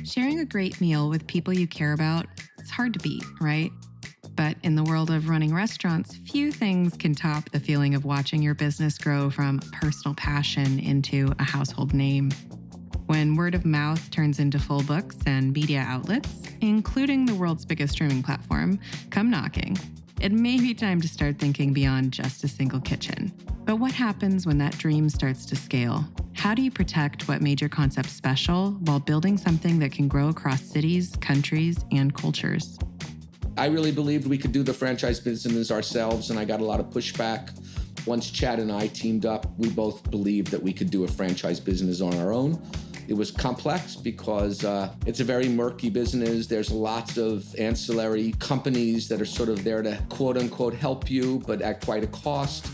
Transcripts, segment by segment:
Sharing a great meal with people you care about, it's hard to beat, right? But in the world of running restaurants, few things can top the feeling of watching your business grow from personal passion into a household name. When word of mouth turns into full books and media outlets, including the world's biggest streaming platform, come knocking, it may be time to start thinking beyond just a single kitchen. But what happens when that dream starts to scale? How do you protect what made your concept special while building something that can grow across cities, countries, and cultures? I really believed we could do the franchise business ourselves, and I got a lot of pushback. Once Chad and I teamed up, we both believed that we could do a franchise business on our own. It was complex because it's a very murky business. There's lots of ancillary companies that are sort of there to quote unquote help you, but at quite a cost.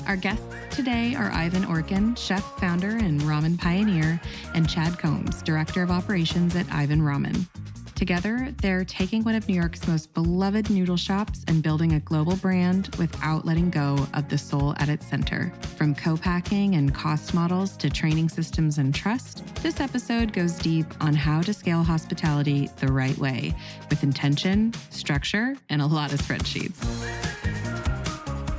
Our guests today are Ivan Orkin, chef, founder, and ramen pioneer, and Chad Combs, director of operations at Ivan Ramen. Together, they're taking one of New York's most beloved noodle shops and building a global brand without letting go of the soul at its center. From co-packing and cost models to training systems and trust, this episode goes deep on how to scale hospitality the right way, with intention, structure, and a lot of spreadsheets.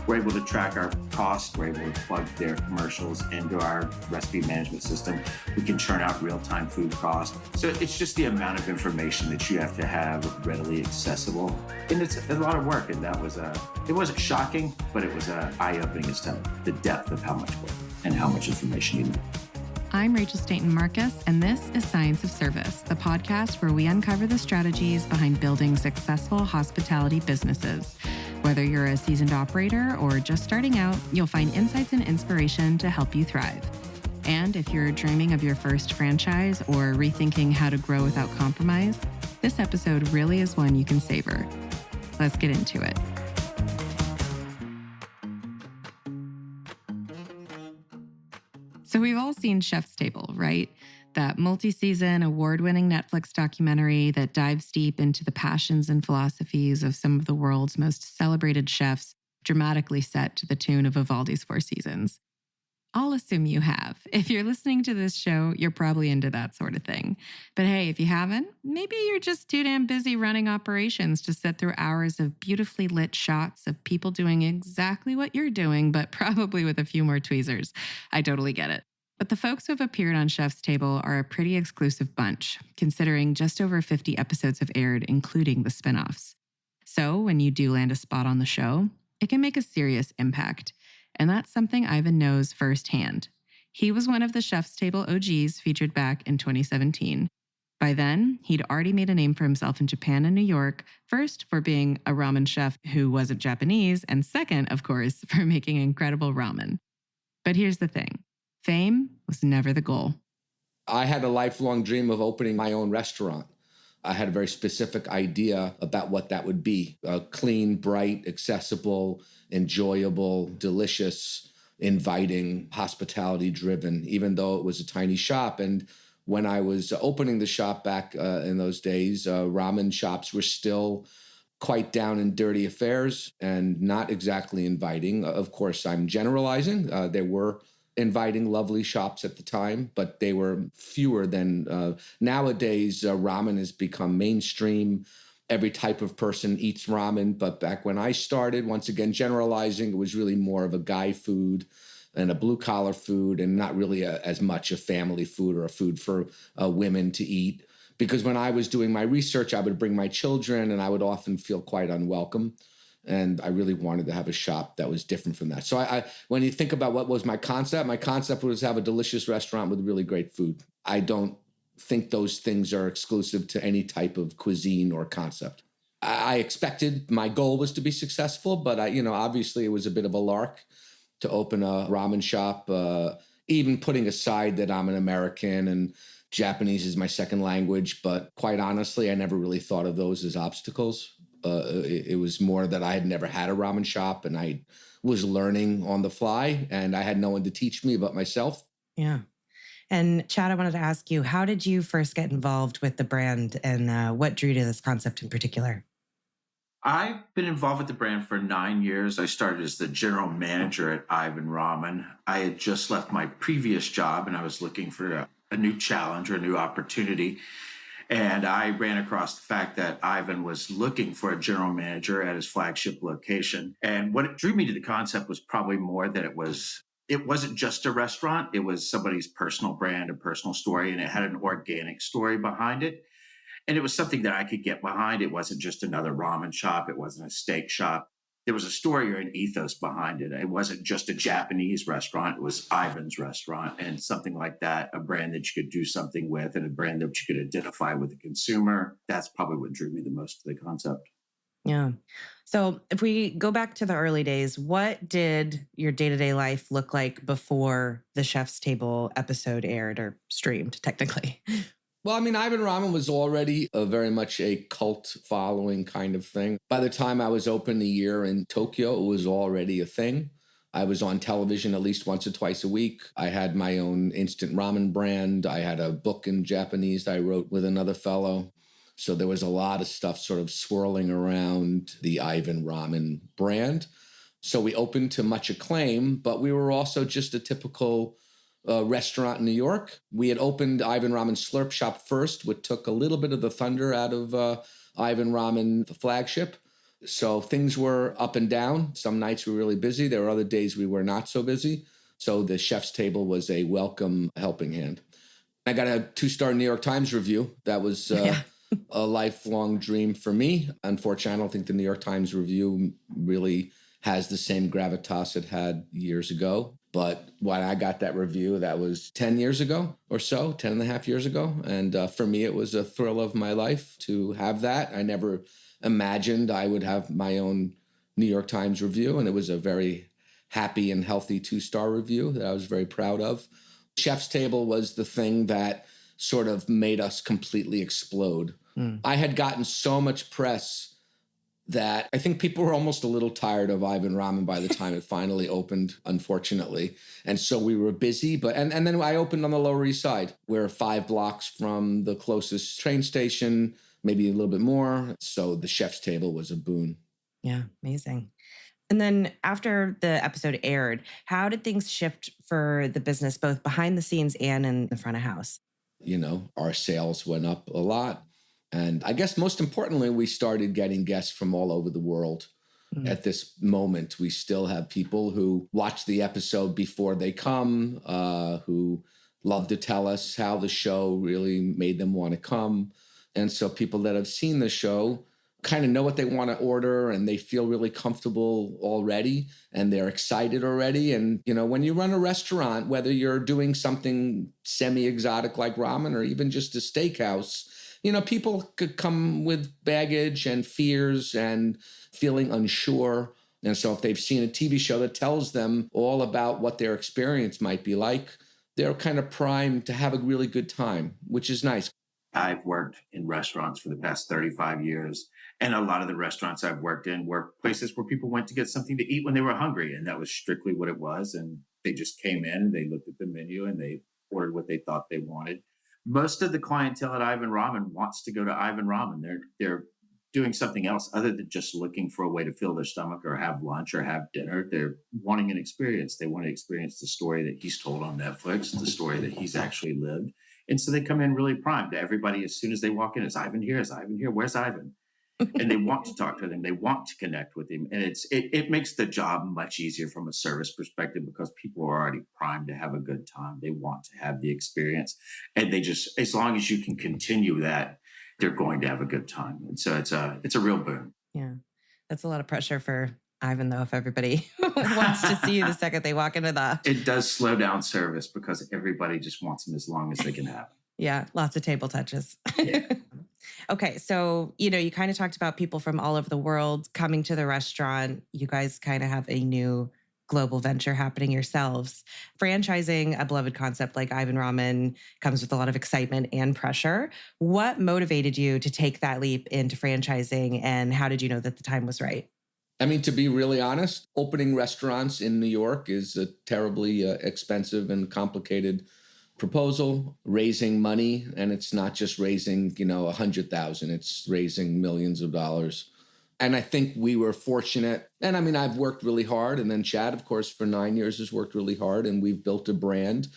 We're able to track our costs. We're able to plug their commercials into our recipe management system. We can churn out real-time food costs. So it's just the amount of information that you have to have readily accessible. And it's a lot of work. And that was it wasn't shocking, but it was eye-opening as to the depth of how much work and how much information you need. I'm Rachel Stainton Marcus, and this is Science of Service, the podcast where we uncover the strategies behind building successful hospitality businesses. Whether you're a seasoned operator or just starting out, you'll find insights and inspiration to help you thrive. And if you're dreaming of your first franchise or rethinking how to grow without compromise, this episode really is one you can savor. Let's get into it. So we've all seen Chef's Table, right? That multi-season, award-winning Netflix documentary that dives deep into the passions and philosophies of some of the world's most celebrated chefs, dramatically set to the tune of Vivaldi's Four Seasons. I'll assume you have. If you're listening to this show, you're probably into that sort of thing. But hey, if you haven't, maybe you're just too damn busy running operations to sit through hours of beautifully lit shots of people doing exactly what you're doing, but probably with a few more tweezers. I totally get it. But the folks who have appeared on Chef's Table are a pretty exclusive bunch, considering just over 50 episodes have aired, including the spinoffs. So when you do land a spot on the show, it can make a serious impact. And that's something Ivan knows firsthand. He was one of the Chef's Table OGs featured back in 2017. By then, he'd already made a name for himself in Japan and New York, first for being a ramen chef who wasn't Japanese, and second, of course, for making incredible ramen. But here's the thing. Fame was never the goal. I had a lifelong dream of opening my own restaurant. I had a very specific idea about what that would be. Clean, bright, accessible, enjoyable, delicious, inviting, hospitality-driven, even though it was a tiny shop. And when I was opening the shop back in those days, ramen shops were still quite down and dirty affairs and not exactly inviting. Of course, I'm generalizing. There were inviting, lovely shops at the time, but they were fewer than nowadays. Ramen has become mainstream. Every type of person eats ramen. But back when I started, once again, generalizing, it was really more of a guy food and a blue collar food and not really as much a family food or a food for women to eat. Because when I was doing my research, I would bring my children and I would often feel quite unwelcome. And I really wanted to have a shop that was different from that. So I when you think about what was my concept was have a delicious restaurant with really great food. I don't think those things are exclusive to any type of cuisine or concept. I expected my goal was to be successful, but obviously it was a bit of a lark to open a ramen shop, even putting aside that I'm an American and Japanese is my second language. But quite honestly, I never really thought of those as obstacles. It was more that I had never had a ramen shop and I was learning on the fly and I had no one to teach me but myself. Yeah. And Chad, I wanted to ask you, how did you first get involved with the brand and what drew you to this concept in particular? I've been involved with the brand for 9 years. I started as the general manager at Ivan Ramen. I had just left my previous job and I was looking for a new challenge or a new opportunity. And I ran across the fact that Ivan was looking for a general manager at his flagship location. And what drew me to the concept was probably more that it wasn't just a restaurant, it was somebody's personal brand, a personal story, and it had an organic story behind it. And it was something that I could get behind. It wasn't just another ramen shop, it wasn't a steak shop. There was a story or an ethos behind it. It wasn't just a Japanese restaurant, it was Ivan's restaurant and something like that, a brand that you could do something with and a brand that you could identify with the consumer. That's probably what drew me the most to the concept. Yeah. So if we go back to the early days, what did your day-to-day life look like before the Chef's Table episode aired or streamed, technically? Well, I mean, Ivan Ramen was already very much a cult following kind of thing. By the time I was open a year in Tokyo, it was already a thing. I was on television at least once or twice a week. I had my own instant ramen brand. I had a book in Japanese that I wrote with another fellow. So there was a lot of stuff sort of swirling around the Ivan Ramen brand. So we opened to much acclaim, but we were also just a typical restaurant in New York. We had opened Ivan Ramen Slurp Shop first, which took a little bit of the thunder out of Ivan Ramen, the flagship. So things were up and down. Some nights we were really busy. There were other days we were not so busy. So the Chef's Table was a welcome helping hand. I got a 2-star New York Times review. That was a lifelong dream for me. Unfortunately, I don't think the New York Times review really has the same gravitas it had years ago. But when I got that review, that was 10 years ago or so, 10 and a half years ago. And for me, it was a thrill of my life to have that. I never imagined I would have my own New York Times review. And it was a very happy and healthy 2-star review that I was very proud of. Chef's Table was the thing that sort of made us completely explode. I had gotten so much press that I think people were almost a little tired of Ivan Ramen by the time it finally opened, unfortunately. And so we were busy, and then I opened on the Lower East Side. We're 5 blocks from the closest train station, maybe a little bit more. So the Chef's Table was a boon. Yeah, amazing. And then after the episode aired, how did things shift for the business, both behind the scenes and in the front of house? You know, our sales went up a lot. And I guess most importantly, we started getting guests from all over the world. At this moment, we still have people who watch the episode before they come, who love to tell us how the show really made them want to come. And so people that have seen the show kind of know what they want to order and they feel really comfortable already and they're excited already. And, you know, when you run a restaurant, whether you're doing something semi-exotic like ramen or even just a steakhouse, you know, people could come with baggage and fears and feeling unsure. And so if they've seen a TV show that tells them all about what their experience might be like, they're kind of primed to have a really good time, which is nice. I've worked in restaurants for the past 35 years. And a lot of the restaurants I've worked in were places where people went to get something to eat when they were hungry. And that was strictly what it was. And they just came in and they looked at the menu and they ordered what they thought they wanted. Most of the clientele at Ivan Ramen wants to go to Ivan Ramen. They're doing something else other than just looking for a way to fill their stomach or have lunch or have dinner. They're wanting an experience. They want to experience the story that he's told on Netflix, the story that he's actually lived. And so they come in really primed. Everybody, as soon as they walk in, is Ivan here? Is Ivan here? Where's Ivan? And they want to talk to them. They want to connect with him. And it makes the job much easier from a service perspective because people are already primed to have a good time. They want to have the experience. And they just, as long as you can continue that, they're going to have a good time. And so it's a real boon. Yeah. That's a lot of pressure for Ivan, though, if everybody wants to see you the second they walk into the... It does slow down service because everybody just wants them as long as they can have them. Yeah, lots of table touches. Yeah. Okay, so, you know, you kind of talked about people from all over the world coming to the restaurant. You guys kind of have a new global venture happening yourselves. Franchising a beloved concept like Ivan Ramen comes with a lot of excitement and pressure. What motivated you to take that leap into franchising, and how did you know that the time was right? I mean, to be really honest, opening restaurants in New York is a terribly expensive and complicated proposal, raising money. And it's not just raising, 100,000, it's raising millions of dollars. And I think we were fortunate. And I mean, I've worked really hard. And then Chad, of course, for 9 years has worked really hard. And we've built a brand.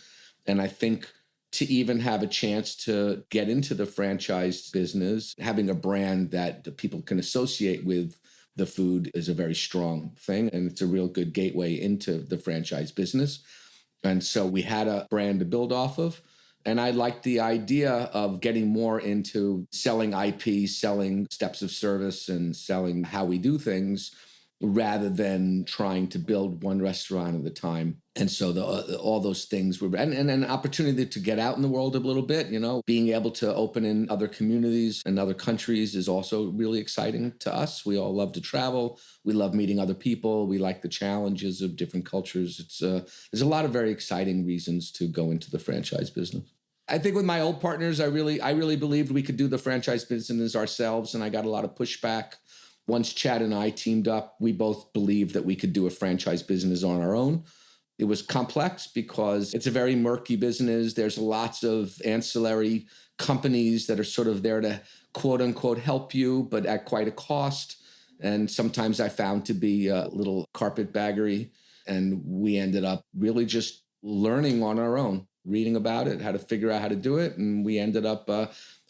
And I think to even have a chance to get into the franchise business, having a brand that the people can associate with the food is a very strong thing. And it's a real good gateway into the franchise business. And so we had a brand to build off of. And I liked the idea of getting more into selling IP, selling steps of service, and selling how we do things rather than trying to build one restaurant at a time. And so all those things were, and an opportunity to get out in the world a little bit, being able to open in other communities and other countries is also really exciting to us. We all love to travel. We love meeting other people. We like the challenges of different cultures. There's a lot of very exciting reasons to go into the franchise business. I think with my old partners, I really believed we could do the franchise business ourselves, and I got a lot of pushback. Once Chad and I teamed up, we both believed that we could do a franchise business on our own. It was complex because it's a very murky business. There's lots of ancillary companies that are sort of there to quote unquote help you, but at quite a cost. And sometimes I found to be a little carpetbaggery. And we ended up really just learning on our own, reading about it, how to figure out how to do it. And we ended up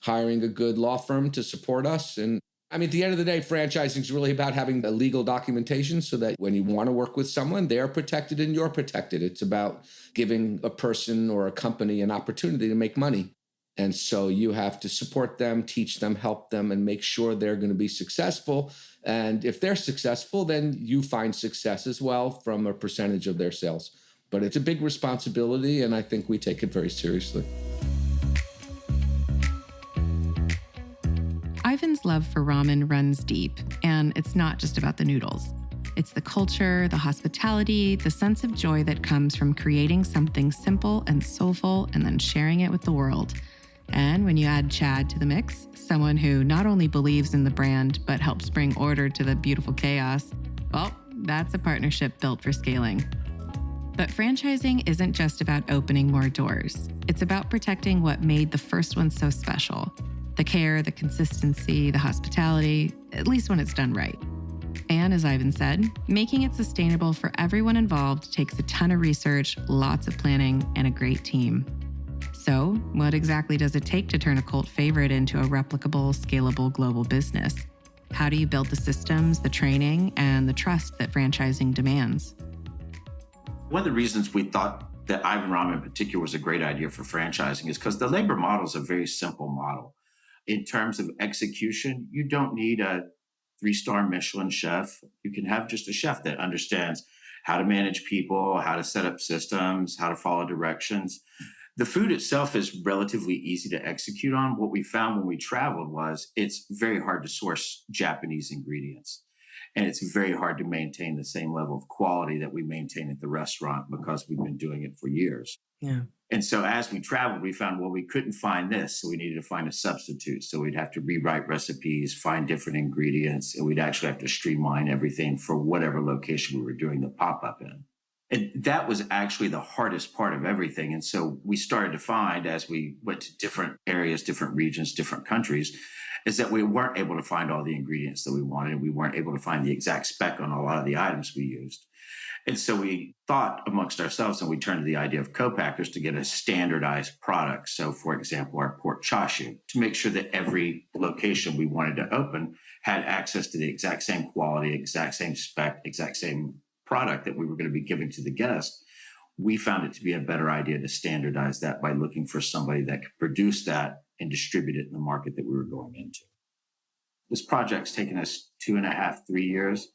hiring a good law firm to support us. And I mean, at the end of the day, franchising is really about having the legal documentation so that when you want to work with someone, they're protected and you're protected. It's about giving a person or a company an opportunity to make money. And so you have to support them, teach them, help them, and make sure they're going to be successful. And if they're successful, then you find success as well from a percentage of their sales. But it's a big responsibility, and I think we take it very seriously. Ivan's love for ramen runs deep, and it's not just about the noodles. It's the culture, the hospitality, the sense of joy that comes from creating something simple and soulful and then sharing it with the world. And when you add Chad to the mix, someone who not only believes in the brand, but helps bring order to the beautiful chaos, well, that's a partnership built for scaling. But franchising isn't just about opening more doors. It's about protecting what made the first one so special. The care, the consistency, the hospitality, at least when it's done right. And as Ivan said, making it sustainable for everyone involved takes a ton of research, lots of planning, and a great team. So, what exactly does it take to turn a cult favorite into a replicable, scalable global business? How do you build the systems, the training, and the trust that franchising demands? One of the reasons we thought that Ivan Ramen in particular was a great idea for franchising is because the labor model is a very simple model. In terms of execution, you don't need a 3-star Michelin chef. You can have just a chef that understands how to manage people, how to set up systems, how to follow directions. The food itself is relatively easy to execute on. What we found when we traveled was it's very hard to source Japanese ingredients. And it's very hard to maintain the same level of quality that we maintain at the restaurant because we've been doing it for years. Yeah. And so as we traveled, we found, well, we couldn't find this. So we needed to find a substitute. So we'd have to rewrite recipes, find different ingredients, and we'd actually have to streamline everything for whatever location we were doing the pop-up in. And that was actually the hardest part of everything. And so we started to find, as we went to different areas, different regions, different countries, is that we weren't able to find all the ingredients that we wanted. And we weren't able to find the exact spec on a lot of the items we used. And so we thought amongst ourselves, and we turned to the idea of co-packers to get a standardized product. So, for example, our pork chashu, to make sure that every location we wanted to open had access to the exact same quality, exact same spec, exact same product that we were going to be giving to the guest. We found it to be a better idea to standardize that by looking for somebody that could produce that and distribute it in the market that we were going into. This project's taken us 2.5, 3 years.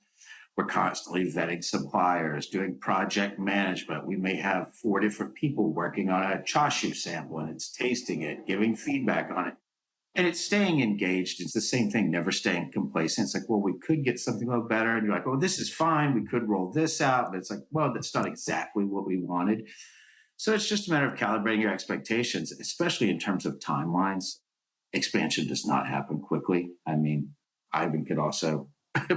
We're constantly vetting suppliers, doing project management. We may have 4 different people working on a chashu sample, and it's tasting it, giving feedback on it. And it's staying engaged. It's the same thing, never staying complacent. It's like, well, we could get something a little better. And you're like, oh, this is fine. We could roll this out. But it's like, well, that's not exactly what we wanted. So it's just a matter of calibrating your expectations, especially in terms of timelines. Expansion does not happen quickly. I mean, Ivan could also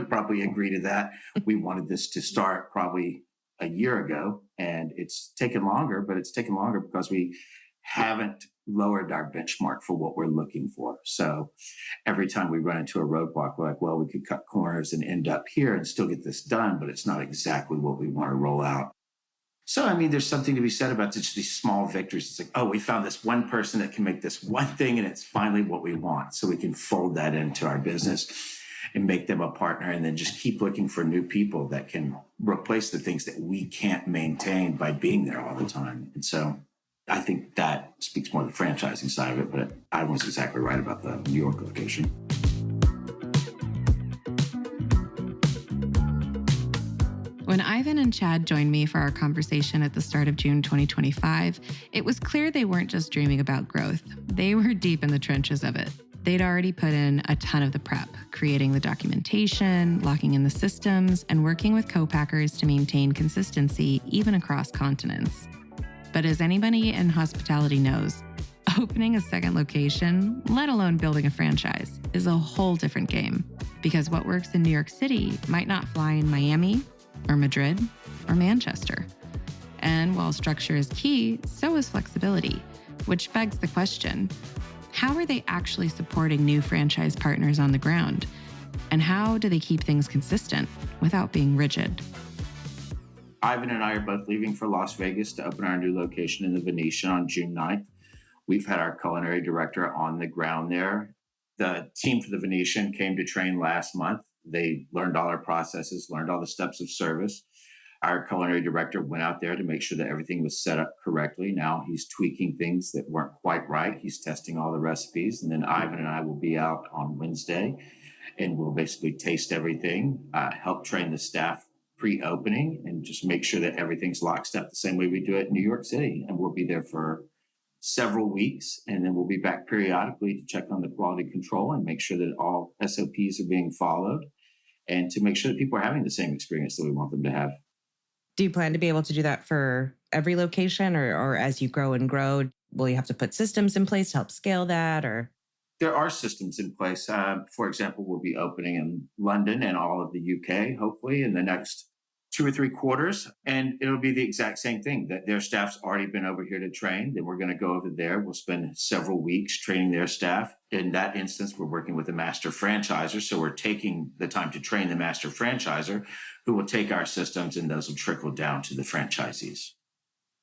probably agree to that. We wanted this to start probably a year ago, and it's taken longer, but it's taken longer because we haven't lowered our benchmark for what we're looking for. So every time we run into a roadblock, we're like, well, we could cut corners and end up here and still get this done, but it's not exactly what we want to roll out. So, I mean, there's something to be said about just these small victories. It's like, oh, we found this one person that can make this one thing, and it's finally what we want. So we can fold that into our business and make them a partner, and then just keep looking for new people that can replace the things that we can't maintain by being there all the time. And so I think that speaks more to the franchising side of it, but I was exactly right about the New York location. When Ivan and Chad joined me for our conversation at the start of June 2025, it was clear they weren't just dreaming about growth. They were deep in the trenches of it. They'd already put in a ton of the prep, creating the documentation, locking in the systems, and working with co-packers to maintain consistency even across continents. But as anybody in hospitality knows, opening a second location, let alone building a franchise, is a whole different game. Because what works in New York City might not fly in Miami, or Madrid, or Manchester. And while structure is key, so is flexibility, which begs the question, how are they actually supporting new franchise partners on the ground? And how do they keep things consistent without being rigid? Ivan and I are both leaving for Las Vegas to open our new location in the Venetian on June 9th. We've had our culinary director on the ground there. The team for the Venetian came to train last month. They learned all our processes, learned all the steps of service. Our culinary director went out there to make sure that everything was set up correctly. Now he's tweaking things that weren't quite right. He's testing all the recipes. And then Ivan and I will be out on Wednesday and we'll basically taste everything, help train the staff pre-opening, and just make sure that everything's lockstep the same way we do it in New York City. And we'll be there for several weeks, and then we'll be back periodically to check on the quality control and make sure that all SOPs are being followed, and to make sure that people are having the same experience that we want them to have. Do you plan to be able to do that for every location, or as you grow and grow, will you have to put systems in place to help scale that? Or There are systems in place. For example, we'll be opening in London and all of the UK, hopefully, in the next 2 or 3 quarters. And it'll be the exact same thing, that their staff's already been over here to train. Then we're going to go over there. We'll spend several weeks training their staff. In that instance, we're working with a master franchiser. So we're taking the time to train the master franchiser, who will take our systems, and those will trickle down to the franchisees.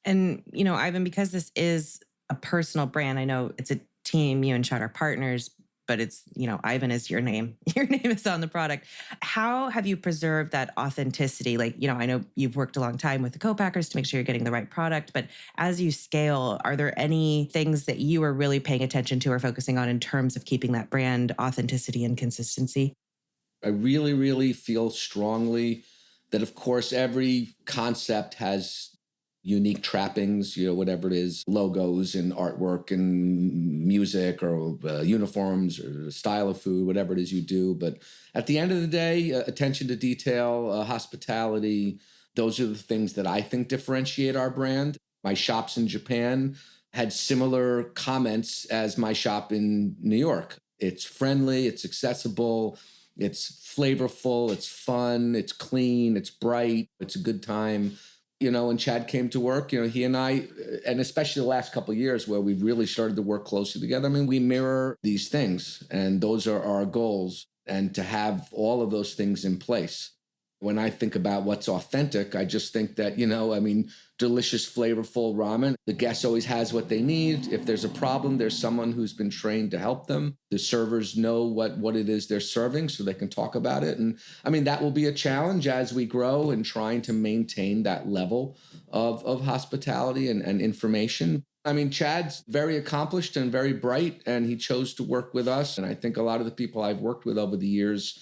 And, Ivan, because this is a personal brand, I know it's a team, you and Chad are partners, but it's, Ivan is your name. Your name is on the product. How have you preserved that authenticity? Like, I know you've worked a long time with the co-packers to make sure you're getting the right product, but as you scale, are there any things that you are really paying attention to or focusing on in terms of keeping that brand authenticity and consistency? I really, really feel strongly that, of course, every concept has unique trappings, whatever it is, logos and artwork and music or uniforms or style of food, whatever it is you do. But at the end of the day, attention to detail, hospitality, those are the things that I think differentiate our brand. My shops in Japan had similar comments as my shop in New York. It's friendly, it's accessible, it's flavorful, it's fun, it's clean, it's bright, it's a good time. When Chad came to work, he and I, and especially the last couple of years where we really started to work closely together, we mirror these things, and those are our goals, and to have all of those things in place. When I think about what's authentic, I just think that, delicious, flavorful ramen. The guest always has what they need. If there's a problem, there's someone who's been trained to help them. The servers know what it is they're serving so they can talk about it. And that will be a challenge as we grow and trying to maintain that level of hospitality and information. Chad's very accomplished and very bright, and he chose to work with us. And I think a lot of the people I've worked with over the years,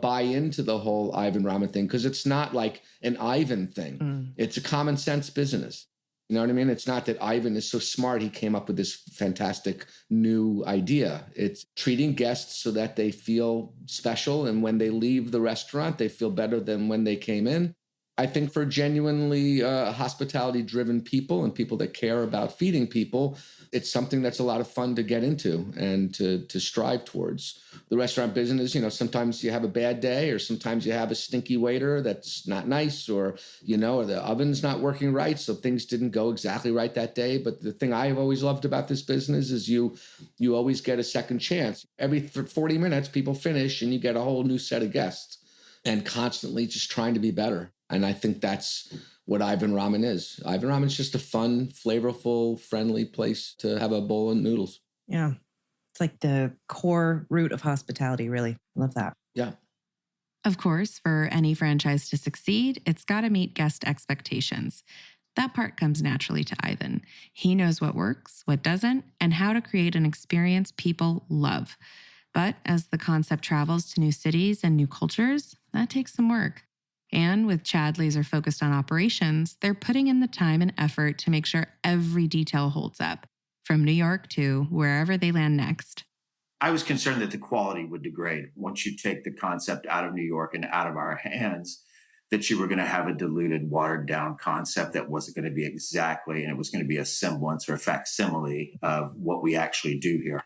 buy into the whole Ivan Ramen thing, because it's not like an Ivan thing. It's a common sense business. You know what I mean? It's not that Ivan is so smart, he came up with this fantastic new idea. It's treating guests so that they feel special. And when they leave the restaurant, they feel better than when they came in. I think for genuinely hospitality-driven people and people that care about feeding people, it's something that's a lot of fun to get into and to strive towards. The restaurant business, sometimes you have a bad day, or sometimes you have a stinky waiter that's not nice, or the oven's not working right, so things didn't go exactly right that day. But the thing I've always loved about this business is you always get a second chance. Every 40 minutes, people finish, and you get a whole new set of guests, and constantly just trying to be better. And I think that's what Ivan Ramen is. Ivan Ramen is just a fun, flavorful, friendly place to have a bowl of noodles. Yeah. It's like the core root of hospitality, really. Love that. Yeah. Of course, for any franchise to succeed, it's got to meet guest expectations. That part comes naturally to Ivan. He knows what works, what doesn't, and how to create an experience people love. But as the concept travels to new cities and new cultures, that takes some work. And with Chad laser focused on operations, they're putting in the time and effort to make sure every detail holds up, from New York to wherever they land next. I was concerned that the quality would degrade once you take the concept out of New York and out of our hands, that you were going to have a diluted, watered down concept that wasn't going to be exactly, and it was going to be a semblance or a facsimile of what we actually do here.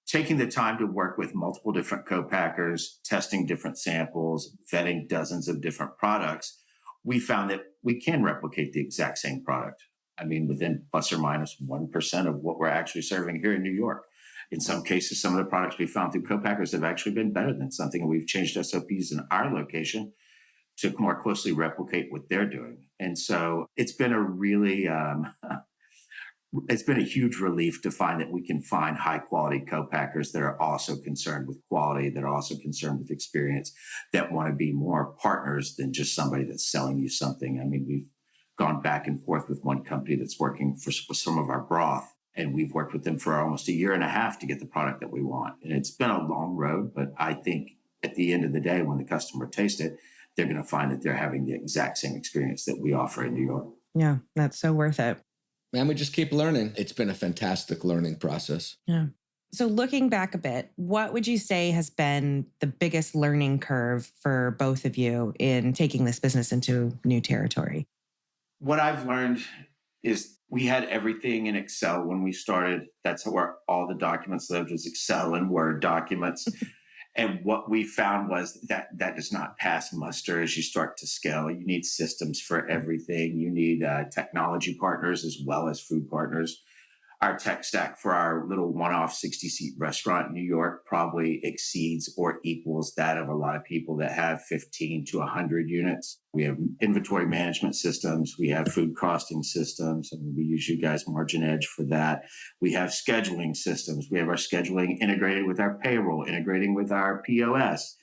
Taking the time to work with multiple different co-packers, testing different samples, vetting dozens of different products, we found that we can replicate the exact same product. I mean, within plus or minus 1% of what we're actually serving here in New York. In some cases, some of the products we found through co-packers have actually been better than something. We've changed SOPs in our location to more closely replicate what they're doing. And so it's been a really... it's been a huge relief to find that we can find high quality co-packers that are also concerned with quality, that are also concerned with experience, that want to be more partners than just somebody that's selling you something. I mean, we've gone back and forth with one company that's working with some of our broth, and we've worked with them for almost a year and a half to get the product that we want. And it's been a long road, but I think at the end of the day, when the customer tastes it, they're going to find that they're having the exact same experience that we offer in New York. Yeah, that's so worth it. And we just keep learning. It's been a fantastic learning process. Yeah. So looking back a bit, what would you say has been the biggest learning curve for both of you in taking this business into new territory? What I've learned is we had everything in Excel when we started. That's where all the documents lived, was Excel and Word documents. And what we found was that does not pass muster as you start to scale. You need systems for everything. You need technology partners as well as food partners. Our tech stack for our little one-off 60-seat restaurant in New York probably exceeds or equals that of a lot of people that have 15 to 100 units. We have inventory management systems. We have food costing systems, and we use you guys Margin Edge for that. We have scheduling systems. We have our scheduling integrated with our payroll, integrating with our POS.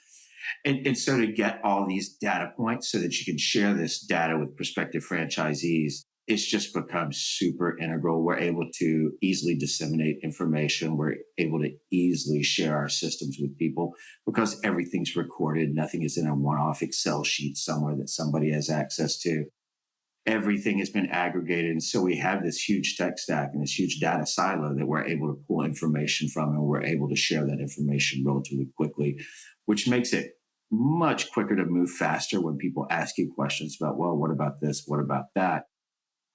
And so to get all these data points so that you can share this data with prospective franchisees, it's just become super integral. We're able to easily disseminate information. We're able to easily share our systems with people because everything's recorded. Nothing is in a one-off Excel sheet somewhere that somebody has access to. Everything has been aggregated. And so we have this huge tech stack and this huge data silo that we're able to pull information from, and we're able to share that information relatively quickly, which makes it much quicker to move faster when people ask you questions about, well, what about this? What about that?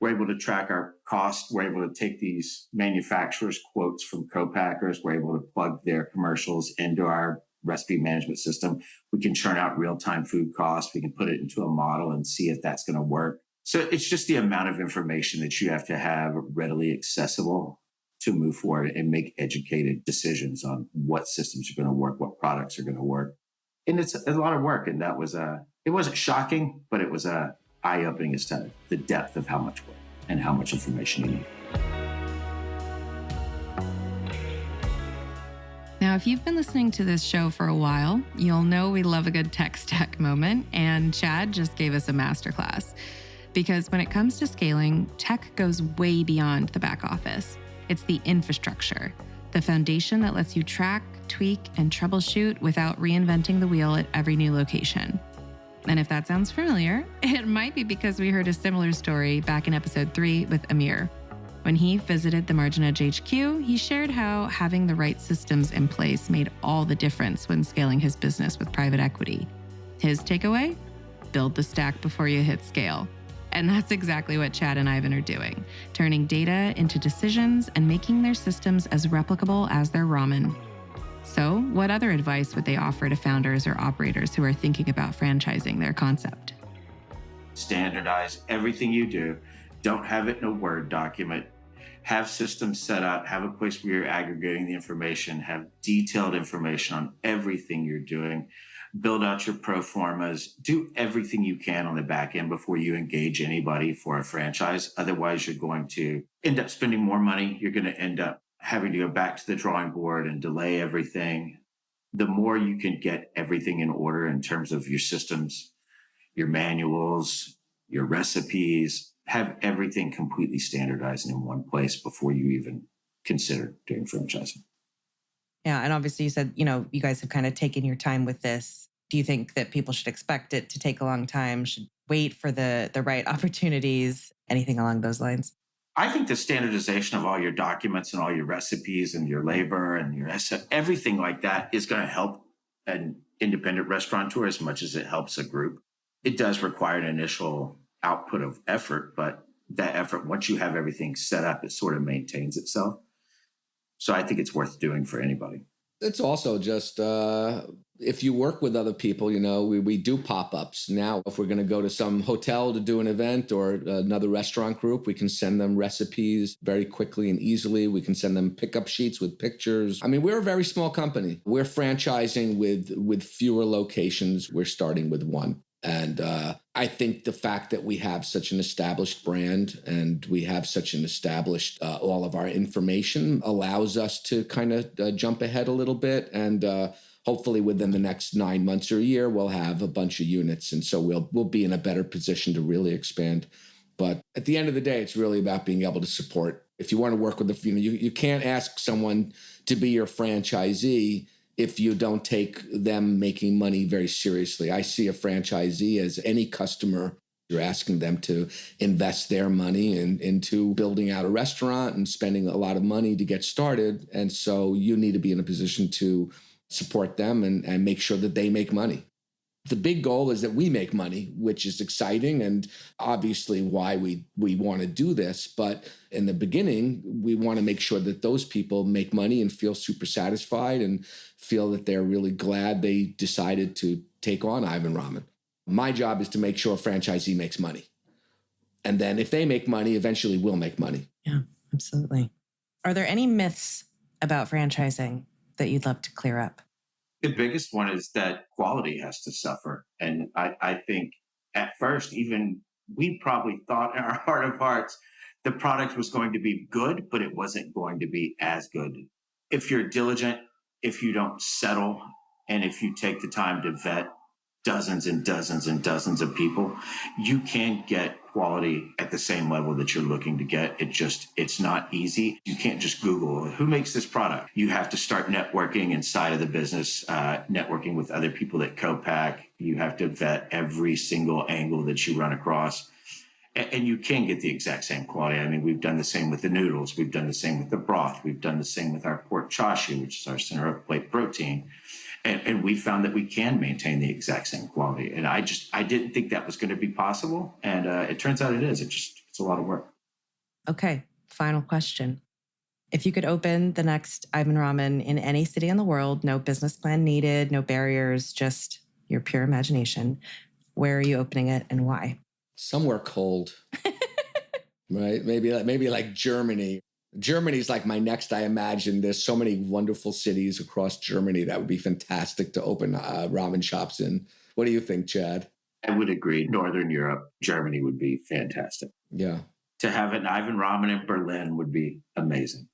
We're able to track our costs. We're able to take these manufacturers' quotes from co-packers. We're able to plug their commercials into our recipe management system. We can churn out real-time food costs. We can put it into a model and see if that's going to work. So it's just the amount of information that you have to have readily accessible to move forward and make educated decisions on what systems are going to work, what products are going to work. And it's a lot of work. And that was it wasn't shocking, but it was eye-opening as to the depth of how much work and how much information you need. Now, if you've been listening to this show for a while, you'll know we love a good tech stack moment, and Chad just gave us a masterclass. Because when it comes to scaling, tech goes way beyond the back office. It's the infrastructure, the foundation that lets you track, tweak, and troubleshoot without reinventing the wheel at every new location. And if that sounds familiar, it might be because we heard a similar story back in episode 3 with Amir. When he visited the Margin Edge HQ, he shared how having the right systems in place made all the difference when scaling his business with private equity. His takeaway? build the stack before you hit scale. And that's exactly what Chad and Ivan are doing, turning data into decisions and making their systems as replicable as their ramen. So, what other advice would they offer to founders or operators who are thinking about franchising their concept? Standardize everything you do. Don't have it in a Word document. Have systems set up, have a place where you're aggregating the information, have detailed information on everything you're doing, build out your pro formas, do everything you can on the back end before you engage anybody for a franchise. Otherwise, you're going to end up spending more money. You're going to end up having to go back to the drawing board and delay everything. The more you can get everything in order in terms of your systems, your manuals, your recipes, have everything completely standardized in one place before you even consider doing franchising. Yeah. And obviously you said, you guys have kind of taken your time with this. Do you think that people should expect it to take a long time, should wait for the right opportunities, anything along those lines? I think the standardization of all your documents and all your recipes and your labor and your everything like that is going to help an independent restaurateur as much as it helps a group. It does require an initial output of effort, but that effort, once you have everything set up, it sort of maintains itself. So I think it's worth doing for anybody. It's also just if you work with other people, we do pop-ups. Now, if we're going to go to some hotel to do an event or another restaurant group, we can send them recipes very quickly and easily. We can send them pickup sheets with pictures. I mean, we're a very small company. We're franchising with fewer locations. We're starting with one. And I think the fact that we have such an established brand and we have such an established all of our information allows us to kind of jump ahead a little bit. And hopefully within the next 9 months or a year, we'll have a bunch of units. And so we'll be in a better position to really expand. But at the end of the day, it's really about being able to support. If you want to work with you can't ask someone to be your franchisee if you don't take them making money very seriously. I see a franchisee as any customer. You're asking them to invest their money into building out a restaurant and spending a lot of money to get started. And so you need to be in a position to support them and make sure that they make money. The big goal is that we make money, which is exciting and obviously why we want to do this. But in the beginning, we want to make sure that those people make money and feel super satisfied and feel that they're really glad they decided to take on Ivan Ramen. My job is to make sure a franchisee makes money. And then if they make money, eventually we'll make money. Yeah, absolutely. Are there any myths about franchising that you'd love to clear up? The biggest one is that quality has to suffer. And I think at first, even we probably thought in our heart of hearts, the product was going to be good, but it wasn't going to be as good. If you're diligent, if you don't settle, and if you take the time to vet dozens and dozens and dozens of people, you can get quality at the same level that you're looking to get. It's not easy. You can't just Google who makes this product. You have to start networking inside of the business, networking with other people that co-pack. You have to vet every single angle that you run across. And you can get the exact same quality. I mean, we've done the same with the noodles. We've done the same with the broth. We've done the same with our pork chashu, which is our center of plate protein. And we found that we can maintain the exact same quality. And I didn't think that was going to be possible. And it turns out it is. It's a lot of work. Okay. Final question. If you could open the next Ivan Ramen in any city in the world, no business plan needed, no barriers, just your pure imagination, where are you opening it and why? Somewhere cold, right? Maybe like Germany. Germany's like my next, I imagine. There's so many wonderful cities across Germany that would be fantastic to open ramen shops in. What do you think, Chad? I would agree. Northern Europe, Germany would be fantastic. Yeah. To have an Ivan Ramen in Berlin would be amazing.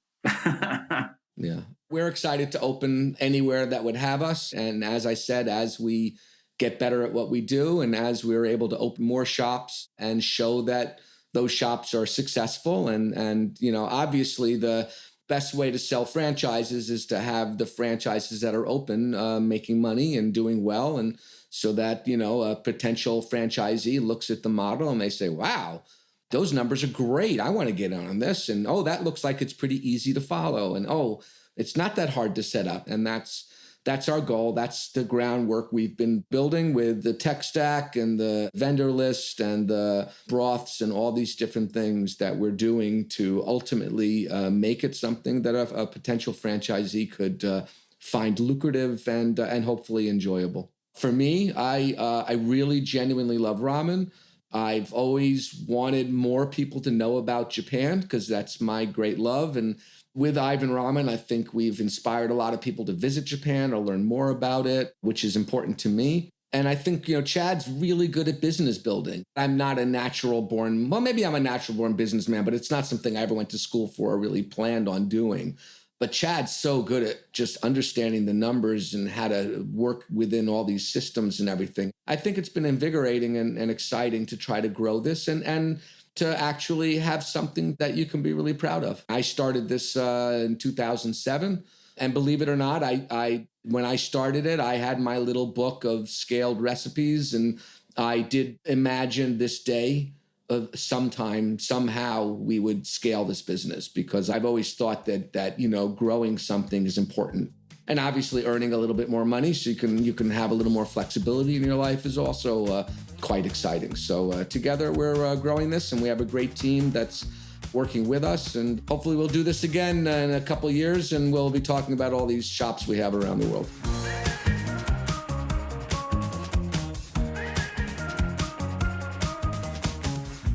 Yeah. We're excited to open anywhere that would have us. And as I said, as we get better at what we do and as we're able to open more shops and show that those shops are successful. And obviously the best way to sell franchises is to have the franchises that are open making money and doing well. And so that, a potential franchisee looks at the model and they say, wow, those numbers are great. I want to get on this. And, oh, that looks like it's pretty easy to follow. And, oh, it's not that hard to set up. And that's that's our goal. That's the groundwork we've been building with the tech stack and the vendor list and the broths and all these different things that we're doing to ultimately make it something that a potential franchisee could find lucrative and hopefully enjoyable. For me, I really genuinely love ramen. I've always wanted more people to know about Japan because that's my great love. And with Ivan Ramen, I think we've inspired a lot of people to visit Japan or learn more about it, which is important to me. And I think, Chad's really good at business building. I'm not a natural born, well, maybe I'm a natural born businessman, but it's not something I ever went to school for or really planned on doing. But Chad's so good at just understanding the numbers and how to work within all these systems and everything. I think it's been invigorating and exciting to try to grow this and to actually have something that you can be really proud of. I started this in 2007. And believe it or not, I when I started it, I had my little book of scaled recipes. And I did imagine this day of somehow we would scale this business, because I've always thought that growing something is important. And obviously earning a little bit more money so you can have a little more flexibility in your life is also quite exciting. So together we're growing this, and we have a great team that's working with us. And hopefully we'll do this again in a couple of years, and we'll be talking about all these shops we have around the world.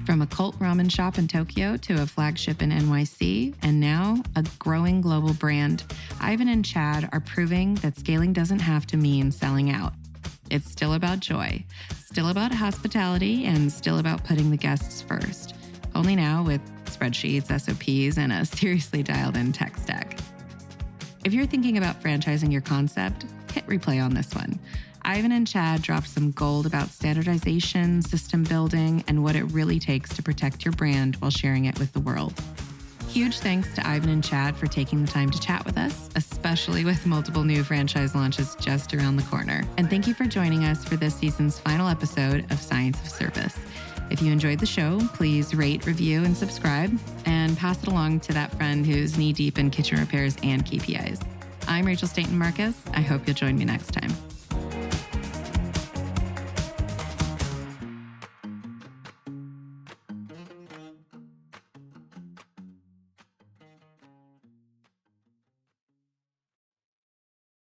From a cult ramen shop in Tokyo to a flagship in NYC, and now a growing global brand, Ivan and Chad are proving that scaling doesn't have to mean selling out. It's still about joy, still about hospitality, and still about putting the guests first. Only now with spreadsheets, SOPs, and a seriously dialed-in tech stack. If you're thinking about franchising your concept, hit replay on this one. Ivan and Chad dropped some gold about standardization, system building, and what it really takes to protect your brand while sharing it with the world. Huge thanks to Ivan and Chad for taking the time to chat with us, especially with multiple new franchise launches just around the corner. And thank you for joining us for this season's final episode of Science of Service. If you enjoyed the show, please rate, review, and subscribe, and pass it along to that friend who's knee-deep in kitchen repairs and KPIs. I'm Rachel Staten Marcus. I hope you'll join me next time.